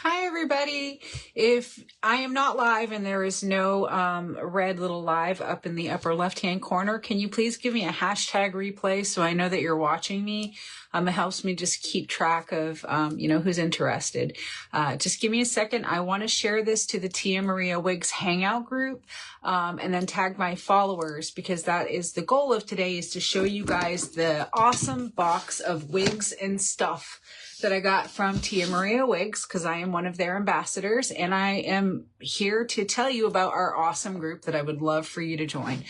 Hi, everybody. If I am not live and there is no red little live up in the upper left-hand corner, can you please give me a hashtag replay so I know that you're watching me? It helps me just keep track of, who's interested. Just give me a second. I want to share this to the Tia Maria Wigs Hangout group and then tag my followers, because that is the goal of today, is to show you guys the awesome box of wigs and stuff that I got from Tia Maria Wigs, because I am one of their ambassadors, and I am here to tell you about our awesome group that I would love for you to join,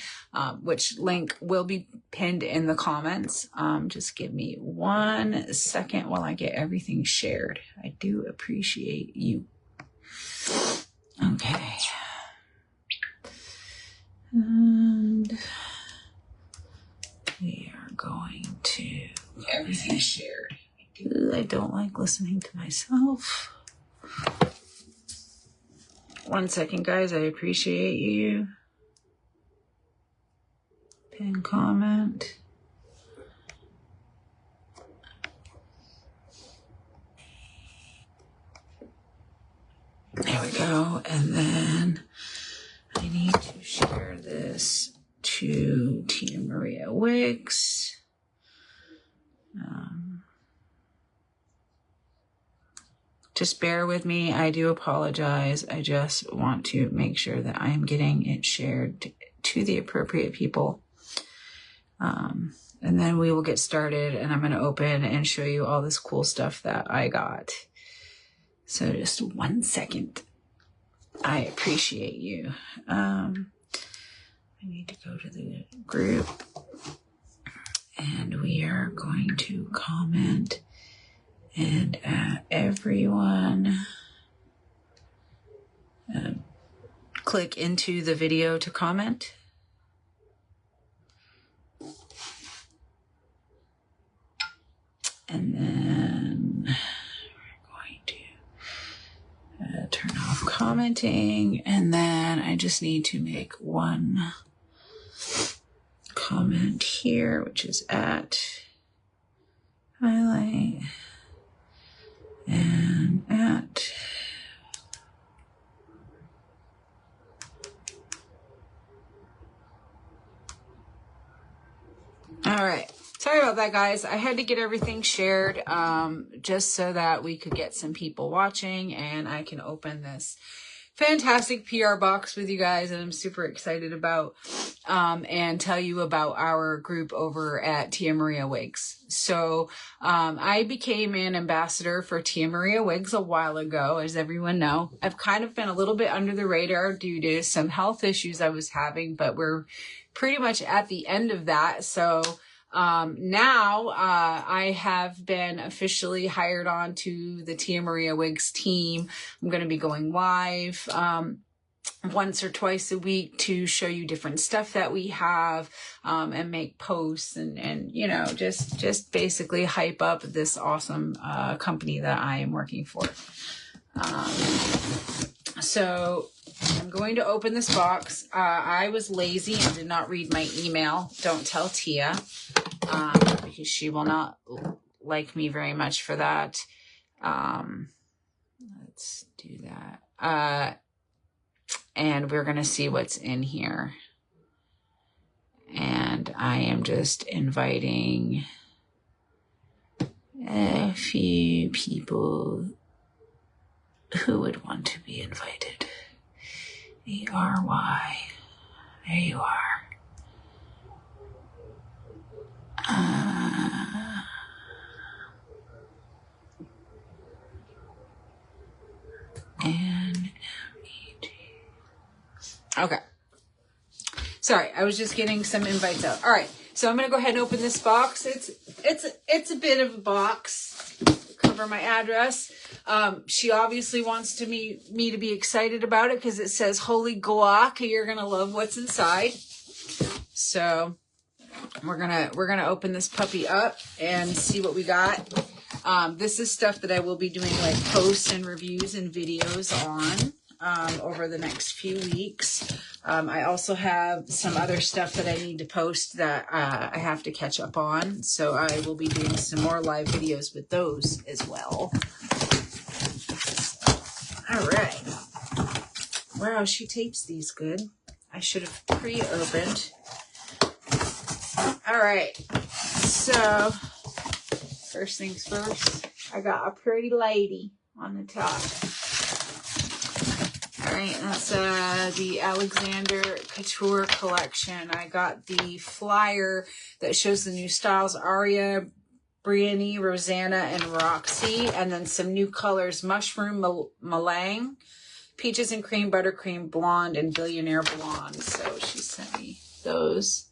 which link will be pinned in the comments. Just give me 1 second while I get everything shared. I do appreciate you. Okay. And we are going to get everything shared. I don't like listening to myself. 1 second, guys. I appreciate you. Pin comment. There we go. And then I need to share this to Tia Maria Wigs. Just bear with me. I do apologize. I just want to make sure that I am getting it shared to the appropriate people. And then we will get started, and I'm going to open and show you all this cool stuff that I got. So just 1 second. I appreciate you. I need to go to the group, and we are going to comment and everyone click into the video to comment. And then we're going to turn off commenting. And then I just need to make one comment here, which is at highlight. And at all right. Sorry about that, guys. I had to get everything shared just so that we could get some people watching and I can open this fantastic PR box with you guys that I'm super excited about, and tell you about our group over at Tia Maria Wigs. So I became an ambassador for Tia Maria Wigs a while ago, as everyone know. I've kind of been a little bit under the radar due to some health issues I was having, but we're pretty much at the end of that. So now I have been officially hired on to the Tia Maria Wigs team. I'm going to be going live once or twice a week to show you different stuff that we have, and make posts and you know, just basically hype up this awesome company that I am working for. So I'm going to open this box. I was lazy and did not read my email. Don't tell Tia, because she will not like me very much for that. Let's do that. And we're going to see what's in here. And I am just inviting a few people who would want to be invited. E-R-Y. There you are. N-M-E-T. Okay. Sorry, I was just getting some invites out. All right, so I'm gonna go ahead and open this box. It's a bit of a box. Cover my address. She obviously wants me to be excited about it because it says "Holy Guac, you're gonna love what's inside." So we're gonna open this puppy up and see what we got. This is stuff that I will be doing like posts and reviews and videos on over the next few weeks. I also have some other stuff that I need to post that I have to catch up on. So I will be doing some more live videos with those as well. All right. Wow, she tapes these good. I should have pre-opened. All right. So, first things first, I got a pretty lady on the top. All right, that's the Alexander Couture collection. I got the flyer that shows the new styles, Aria, Brienne, Rosanna, and Roxy, and then some new colors, Mushroom Melange, Peaches and Cream, Buttercream Blonde, and Billionaire Blonde. So she sent me those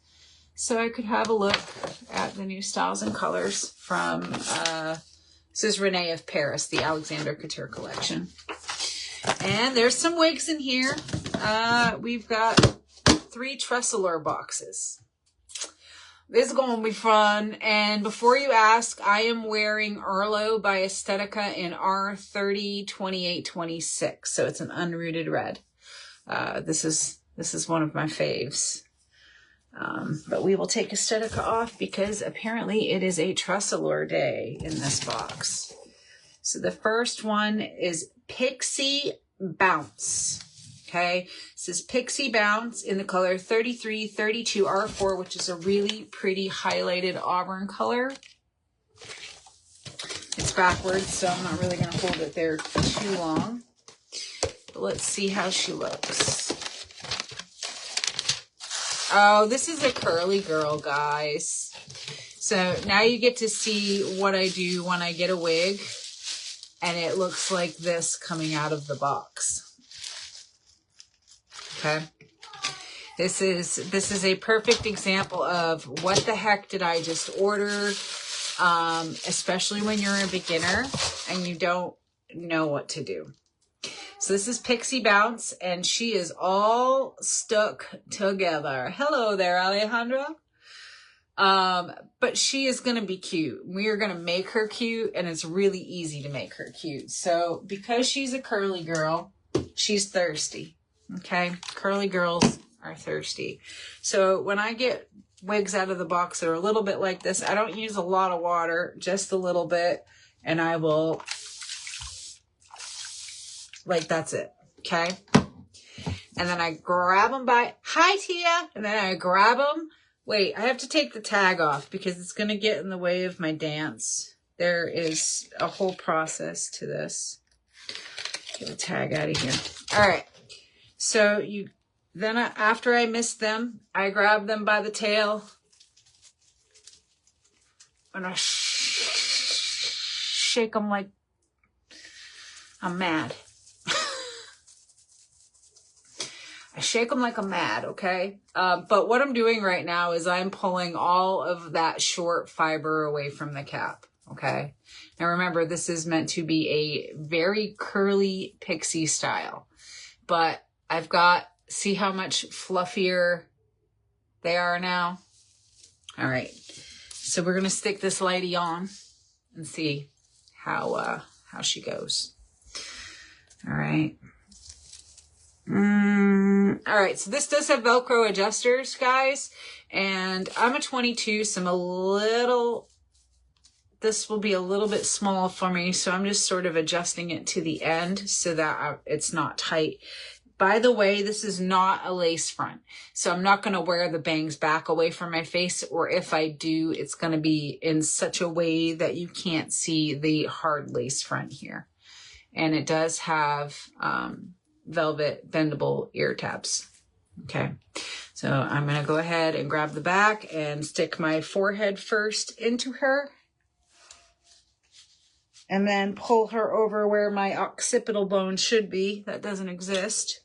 so I could have a look at the new styles and colors from, this is Renee of Paris, the Alexander Couture collection. And there's some wigs in here. We've got 3 Tresseler boxes. This is going to be fun. And before you ask, I am wearing Arlo by Estetica in R302826. So it's an unrooted red. This is one of my faves. But we will take Estetica off because apparently it is a Tresseler day in this box. So the first one is Pixie Bounce. Okay, this is Pixie Bounce in the color 3332 R4, which is a really pretty highlighted auburn color. It's backwards, so I'm not really going to hold it there too long. But let's see how she looks. Oh, this is a curly girl, guys. So now you get to see what I do when I get a wig, and it looks like this coming out of the box. Okay, this is a perfect example of what the heck did I just order, especially when you're a beginner and you don't know what to do. So this is Pixie Bounce, and she is all stuck together. Hello there, Alejandra. But she is going to be cute. We are going to make her cute, and it's really easy to make her cute. So because she's a curly girl, she's thirsty. Okay, curly girls are thirsty. So when I get wigs out of the box that are a little bit like this, I don't use a lot of water, just a little bit, and I will, like, that's it. Okay, and then I grab them by, hi Tia, and then I grab them. Wait, I have to take the tag off because it's going to get in the way of my dance. There is a whole process to this. Get the tag out of here. All right. So then after I mist them, I grab them by the tail and I shake them like I'm mad. I shake them like I'm mad, okay? But what I'm doing right now is I'm pulling all of that short fiber away from the cap, okay? Now remember, this is meant to be a very curly pixie style, but I've got, see how much fluffier they are now? All right, so we're gonna stick this lady on and see how she goes. All right. All right, so this does have Velcro adjusters, guys, and I'm a 22, so this will be a little bit small for me, so I'm just sort of adjusting it to the end so that it's not tight. By the way, this is not a lace front, so I'm not going to wear the bangs back away from my face, or if I do, it's going to be in such a way that you can't see the hard lace front here. And it does have velvet bendable ear tabs. Okay, so I'm going to go ahead and grab the back and stick my forehead first into her, and then pull her over where my occipital bone should be. That doesn't exist.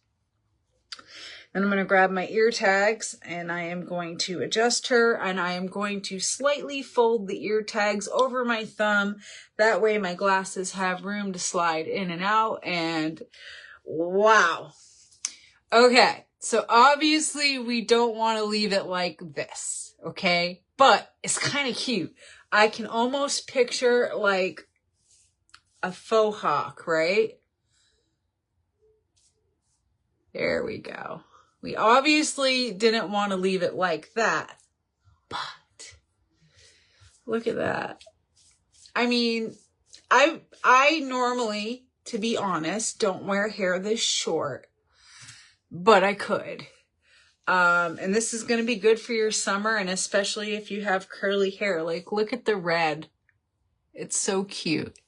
And I'm going to grab my ear tags, and I am going to adjust her, and I am going to slightly fold the ear tags over my thumb. That way my glasses have room to slide in and out, and wow. Okay, so obviously we don't want to leave it like this, okay? But it's kind of cute. I can almost picture like a faux hawk, right? There we go. We obviously didn't want to leave it like that, but look at that. I mean, I normally to be honest. Don't wear hair this short, but I could. And this is going to be good for your summer, and especially if you have curly hair. Like, look at the red. It's so cute.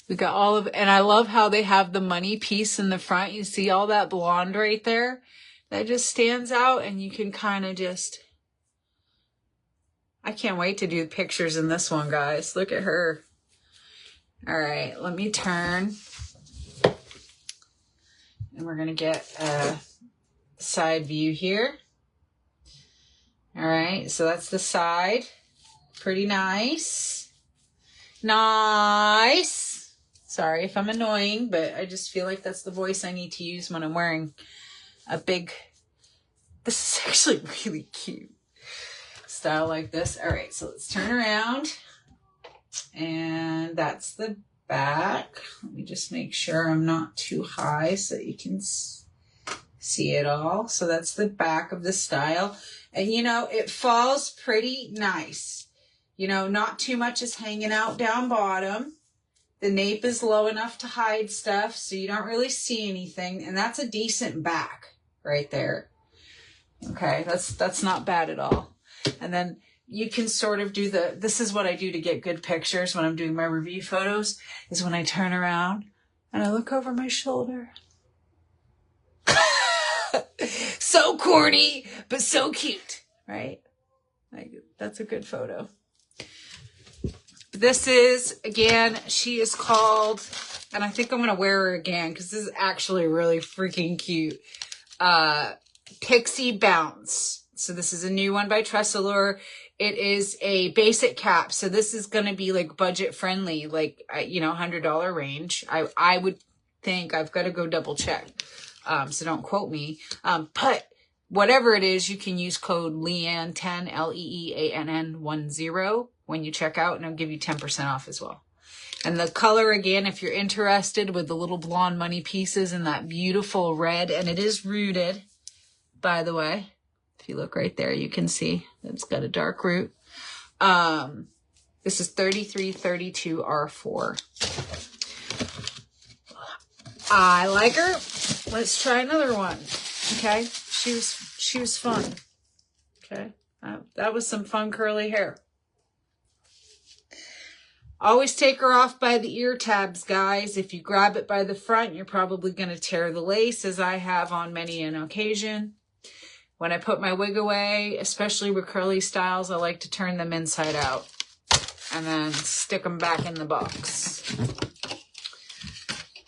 We got all of, and I love how they have the money piece in the front. You see all that blonde right there? That just stands out, and you can kind of just, I can't wait to do pictures in this one, guys. Look at her. All right, let me turn. And we're going to get a side view here. All right, so that's the side. Pretty nice. Nice. Sorry if I'm annoying, but I just feel like that's the voice I need to use when I'm wearing a big, this is actually really cute, style like this. All right, so let's turn around. And that's the back. Let me just make sure I'm not too high so that you can see it all. So that's the back of the style. And you know, it falls pretty nice. You know, not too much is hanging out down bottom. The nape is low enough to hide stuff, so you don't really see anything. And that's a decent back right there. Okay, that's not bad at all. And then you can sort of do the, this is what I do to get good pictures when I'm doing my review photos, is when I turn around and I look over my shoulder. So corny, but so cute, right? Like, that's a good photo. This is, again, she is called, and I think I'm going to wear her again because this is actually really freaking cute. Pixie Bounce. So this is a new one by Tresses. It is a basic cap. So this is going to be like budget friendly, like, you know, $100 range. I would think, I've got to go double check. So don't quote me. But whatever it is, you can use code LeeAnn 10, LeeAnn 10 when you check out, and I'll give you 10% off as well. And the color, again, if you're interested, with the little blonde money pieces and that beautiful red, and it is rooted, by the way. If you look right there, you can see it's got a dark root. This is 3332 R4. I like her. Let's try another one. Okay, she was fun. Okay, that was some fun curly hair. Always take her off by the ear tabs, guys. If you grab it by the front, you're probably going to tear the lace, as I have on many an occasion. When I put my wig away, especially with curly styles, I like to turn them inside out and then stick them back in the box.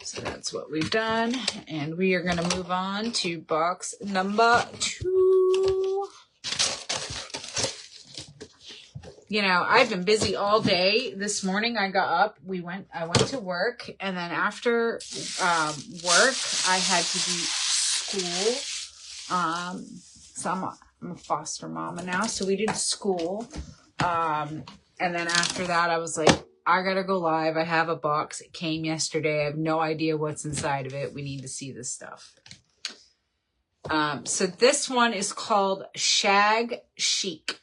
So that's what we've done. And we are going to move on to box number 2. You know, I've been busy all day. This morning I got up, I went to work, and then after work I had to do school. So I'm a foster mama now, so we did school. And then after that I was like, I gotta go live. I have a box. It came yesterday. I have no idea what's inside of it. We need to see this stuff. So this one is called Shag Chic.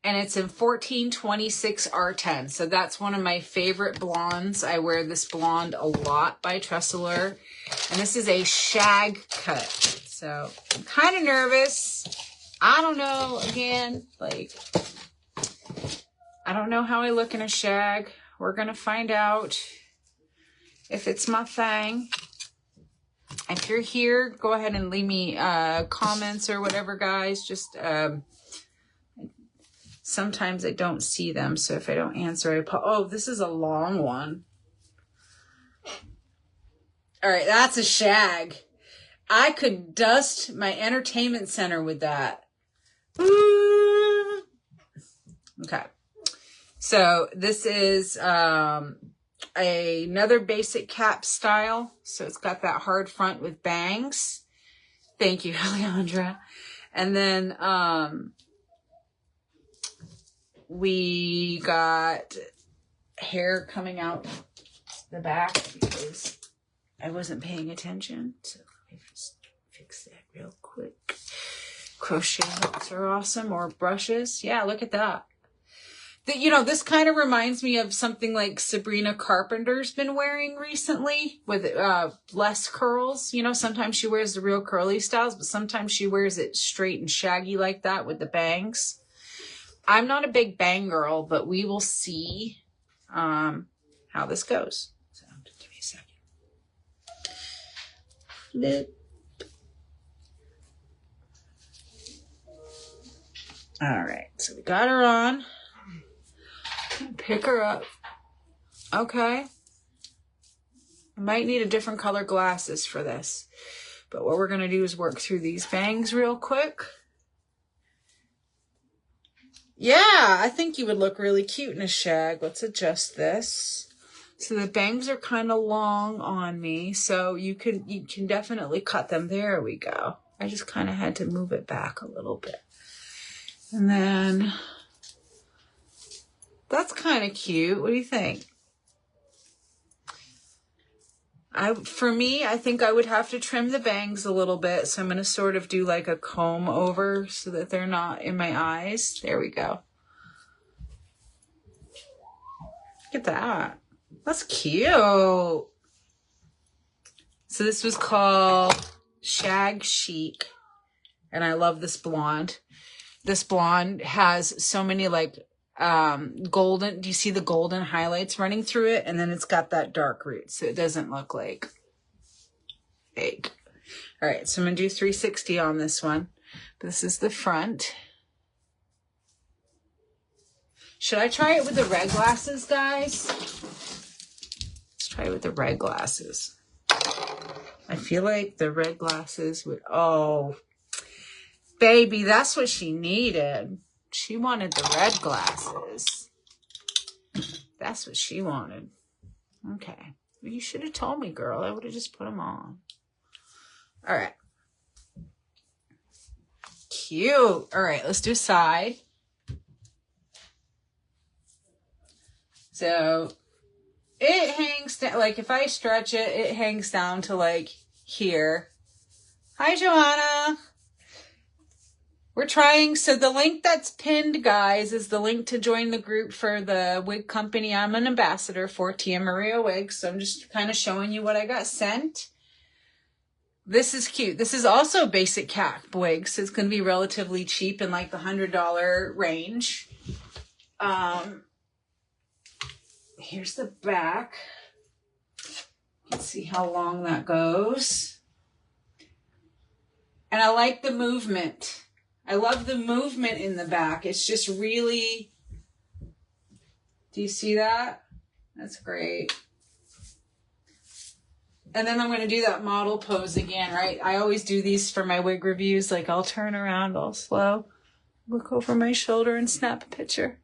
And it's in 1426 R10. So that's one of my favorite blondes. I wear this blonde a lot by Tresses. And this is a shag cut. So I'm kind of nervous. I don't know, again, like, I don't know how I look in a shag. We're going to find out if it's my thing. If you're here, go ahead and leave me comments or whatever, guys. Just, sometimes I don't see them, so if I don't answer, oh, this is a long one. All right, that's a shag. I could dust my entertainment center with that. Okay. So this is another basic cap style. So it's got that hard front with bangs. Thank you, Alejandra. And then we got hair coming out the back because I wasn't paying attention. So let me just fix that real quick. Crochet hooks are awesome, or brushes. Yeah, look at that. You know, this kind of reminds me of something like Sabrina Carpenter's been wearing recently with less curls. You know, sometimes she wears the real curly styles, but sometimes she wears it straight and shaggy like that with the bangs. I'm not a big bang girl, but we will see how this goes. So give me a second. Flip. All right, so we got her on. Pick her up. Okay. I might need a different color glasses for this. But what we're going to do is work through these bangs real quick. Yeah, I think you would look really cute in a shag. Let's adjust this. So the bangs are kind of long on me, so you can definitely cut them. There we go. I just kind of had to move it back a little bit. And then that's kind of cute. What do you think? For me, I think I would have to trim the bangs a little bit. So I'm going to sort of do like a comb over so that they're not in my eyes. There we go. Look at that. That's cute. So this was called Shag Chic. And I love this blonde. This blonde has so many like golden, do you see the golden highlights running through it? And then it's got that dark root, so it doesn't look like fake. All right, so I'm gonna do 360 on this one. This is the front. Should I try it with the red glasses, guys? Let's try it with the red glasses. I feel like the red glasses would, oh, baby, that's what she needed. She wanted the red glasses. That's what she wanted. Okay. Well, you should have told me, girl. I would have just put them on. All right. Cute. All right, let's do side. So it hangs down, like if I stretch it, it hangs down to like here. Hi, Joanna. We're trying, so the link that's pinned, guys, is the link to join the group for the wig company I'm an ambassador for, Tia Maria Wigs. So I'm just kind of showing you what I got sent. This is cute. This is also basic cap wigs, so it's going to be relatively cheap in like the $100 range. Here's the back. Let's see how long that goes. And I like the movement. I love the movement in the back. It's just really, do you see that? That's great. And then I'm going to do that model pose again, right? I always do these for my wig reviews. Like I'll turn around all slow, look over my shoulder and snap a picture.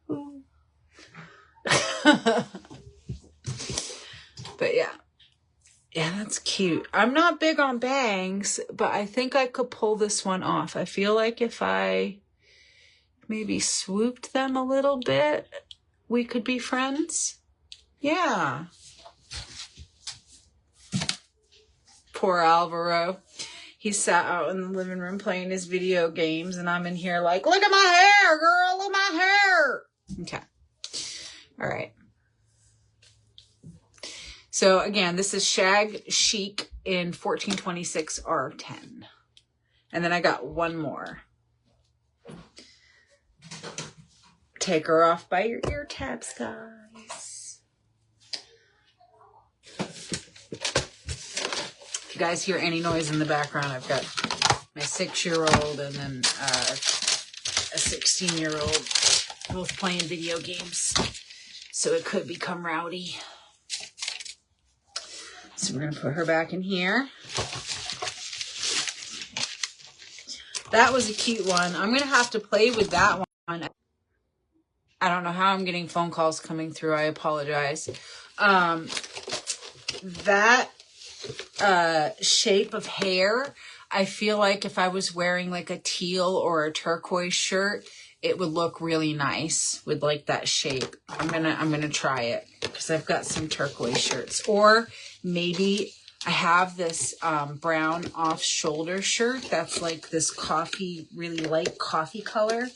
But yeah. Yeah, that's cute. I'm not big on bangs, but I think I could pull this one off. I feel like if I maybe swooped them a little bit, we could be friends. Yeah. Poor Alvaro. He sat out in the living room playing his video games, and I'm in here like, look at my hair, girl, look at my hair. Okay. All right. So again, this is Shag Chic in 1426 R10. And then I got one more. Take her off by your ear tabs, guys. If you guys hear any noise in the background, I've got my 6-year-old and then a 16-year-old both playing video games. So it could become rowdy. So we're going to put her back in here. That was a cute one. I'm going to have to play with that one. I don't know how I'm getting phone calls coming through. I apologize. That shape of hair, I feel like if I was wearing like a teal or a turquoise shirt, it would look really nice with like that shape. I'm gonna try it because I've got some turquoise shirts, or maybe I have this brown off shoulder shirt that's like this coffee, really light coffee color,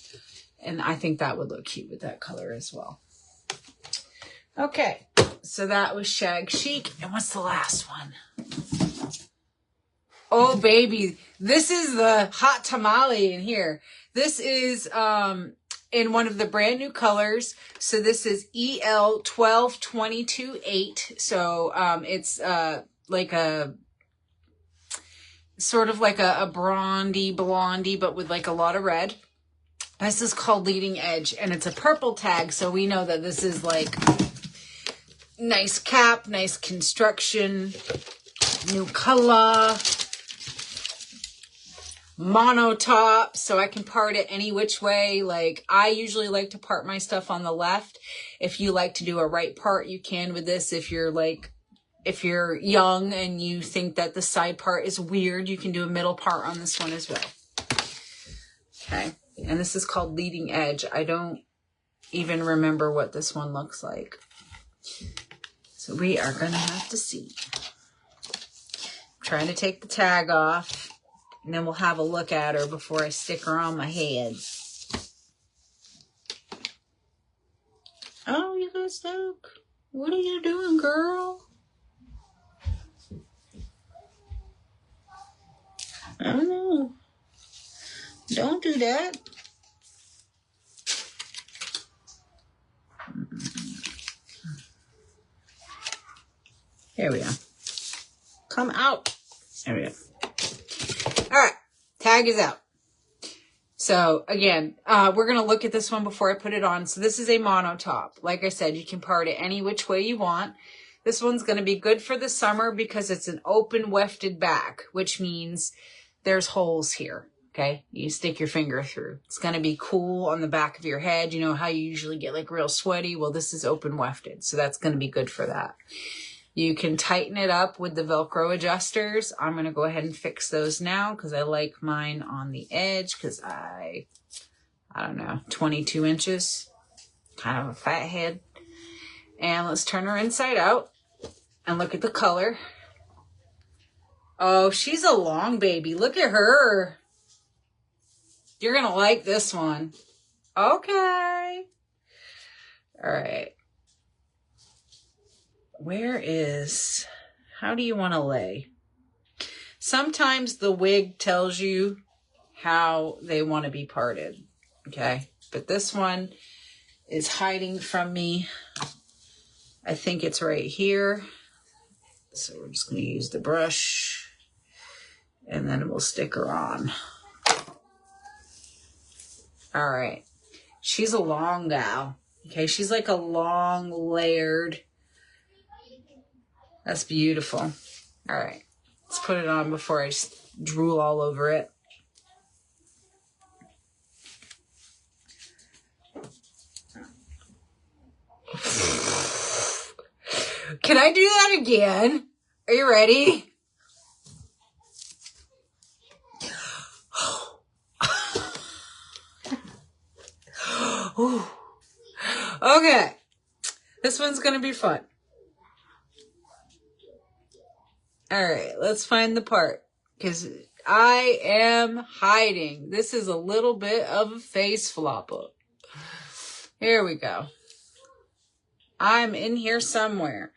and I think that would look cute with that color as well. Okay, so that was Shag Chic. And what's the last one? Oh, baby. This is the hot tamale in here. This is in one of the brand new colors. So this is EL 1222-8. So it's like a sort of like a blondie, but with like a lot of red. This is called Leading Edge, and it's a purple tag. So we know that this is like nice cap, nice construction, new color, mono top, so I can part it any which way. Like, I usually like to part my stuff on the left. If you like to do a right part, you can with this. If you're young and you think that the side part is weird, you can do a middle part on this one as well. Okay, and this is called Leading Edge. I don't even remember what this one looks like. So we are going to have to see. I'm trying to take the tag off, and then we'll have a look at her before I stick her on my head. Oh, you guys look. What are you doing, girl? I don't know. Don't do that. There we go. Come out. There we go. All right. Tag is out. So again, we're going to look at this one before I put it on. So this is a mono top. Like I said, you can part it any which way you want. This one's going to be good for the summer because it's an open wefted back, which means there's holes here. Okay. You stick your finger through. It's going to be cool on the back of your head. You know how you usually get like real sweaty? Well, this is open wefted. So that's going to be good for that. You can tighten it up with the Velcro adjusters. I'm going to go ahead and fix those now because I like mine on the edge because I don't know, 22 inches, kind of a fat head. And let's turn her inside out and look at the color. Oh, she's a long baby. Look at her. You're going to like this one. Okay. All right. How do you want to lay? Sometimes the wig tells you how they want to be parted, okay? But this one is hiding from me. I think it's right here. So we're just going to use the brush and then we'll stick her on. All right. She's a long gal, okay? She's like a long layered. That's beautiful. All right, let's put it on before I drool all over it. Can I do that again? Are you ready? Okay, this one's gonna be fun. All right, let's find the part because I am hiding. This is a little bit of a face flopper. Here we go. I'm in here somewhere.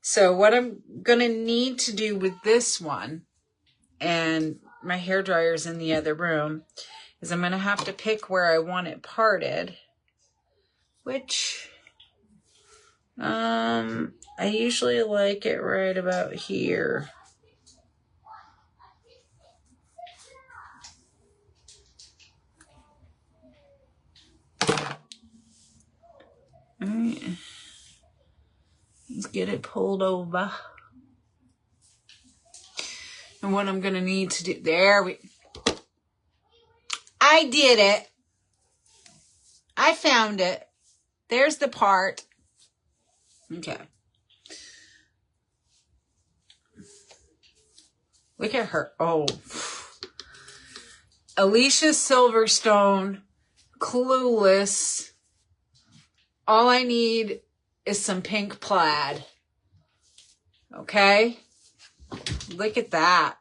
So what I'm going to need to do with this one, and my hairdryer's in the other room, is I'm going to have to pick where I want it parted, which I usually like it right about here. All right. Let's get it pulled over. And what I'm going to need to do, I did it. I found it. There's the part. Okay. Look at her. Oh. Alicia Silverstone, Clueless. All I need is some pink plaid. Okay? Look at that.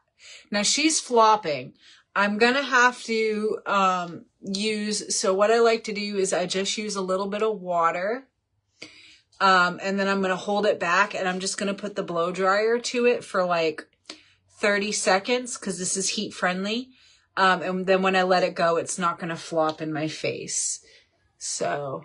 Now she's flopping. I'm going to have to so what I like to do is I just use a little bit of water And then I'm going to hold it back and I'm just going to put the blow dryer to it for like 30 seconds because this is heat friendly. And then when I let it go, it's not going to flop in my face. So,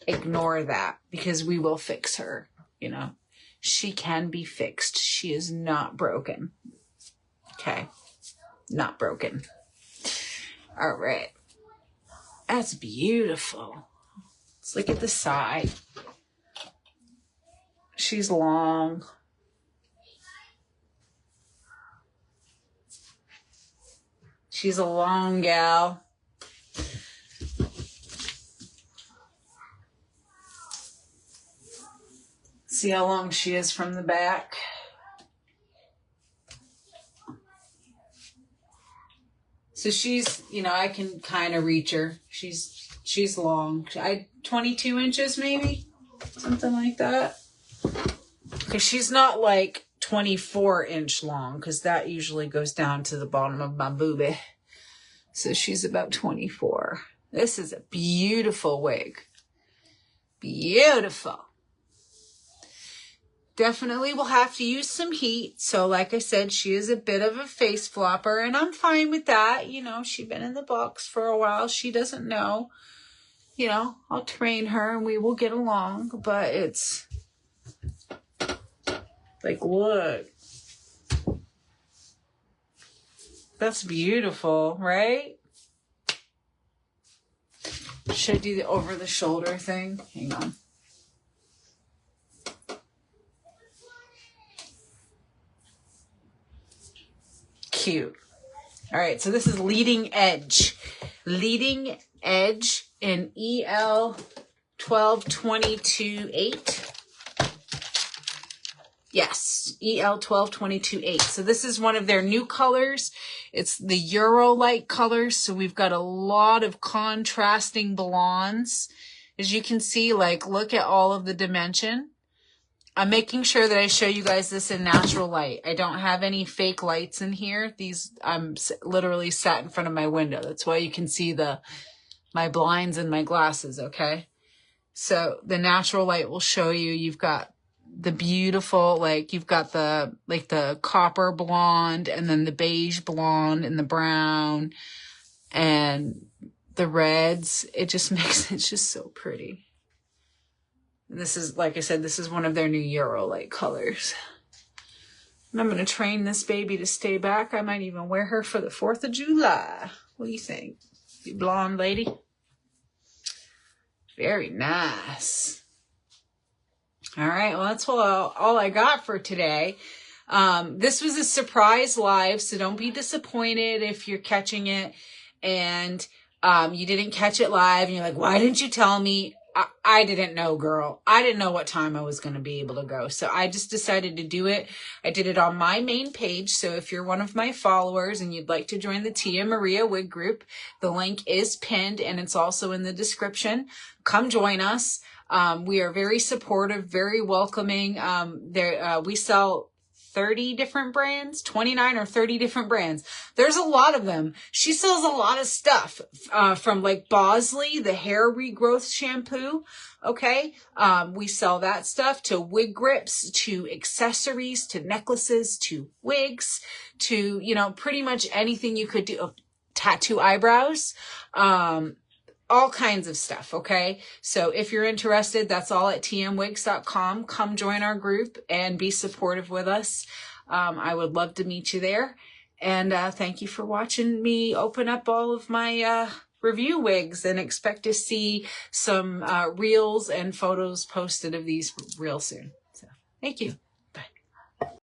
ignore that because we will fix her, you know. She can be fixed. She is not broken. Okay. Not broken. All right. That's beautiful. Let's look at the side. She's long. She's a long gal. See how long she is from the back. So she's, you know, I can kind of reach her. She's long. 22 inches maybe, something like that. Because she's not like 24-inch long, because that usually goes down to the bottom of my boobie. So she's about 24. This is a beautiful wig. Beautiful. Definitely will have to use some heat. So like I said, she is a bit of a face flopper and I'm fine with that. You know, she's been in the box for a while. She doesn't know, you know, I'll train her and we will get along, but it's like, look, that's beautiful, right? Should I do the over the shoulder thing? Hang on. Cute. All right, so this is Leading Edge. Leading Edge in EL 1222-8. Yes, EL 1222-8. So this is one of their new colors. It's the Euro light colors. So we've got a lot of contrasting blondes. As you can see, like, look at all of the dimension. I'm making sure that I show you guys this in natural light. I don't have any fake lights in here. These, I'm literally sat in front of my window. That's why you can see my blinds and my glasses, okay? So the natural light will show you, you've got the beautiful, like you've got the copper blonde and then the beige blonde and the brown and the reds. It just makes it just so pretty. And this is, like I said, this is one of their new Euro light colors. And I'm going to train this baby to stay back. I might even wear her for the 4th of July. What do you think? You blonde lady? Very nice. All right, well, that's all I got for today. This was a surprise live, so don't be disappointed if you're catching it and you didn't catch it live and you're like, why didn't you tell me? I didn't know, girl. I didn't know what time I was going to be able to go. So I just decided to do it. I did it on my main page. So if you're one of my followers and you'd like to join the Tia Maria Wig group, the link is pinned and it's also in the description. Come join us. We are very supportive, very welcoming. We sell 30 different brands, 29 or 30 different brands. There's a lot of them. She sells a lot of stuff, from like Bosley, the hair regrowth shampoo. Okay. We sell that stuff to wig grips, to accessories, to necklaces, to wigs, to, you know, pretty much anything you could do. Tattoo eyebrows, all kinds of stuff, okay? So if you're interested, that's all at tmwigs.com. Come join our group and be supportive with us. I would love to meet you there. And thank you for watching me open up all of my review wigs, and expect to see some reels and photos posted of these real soon. So thank you.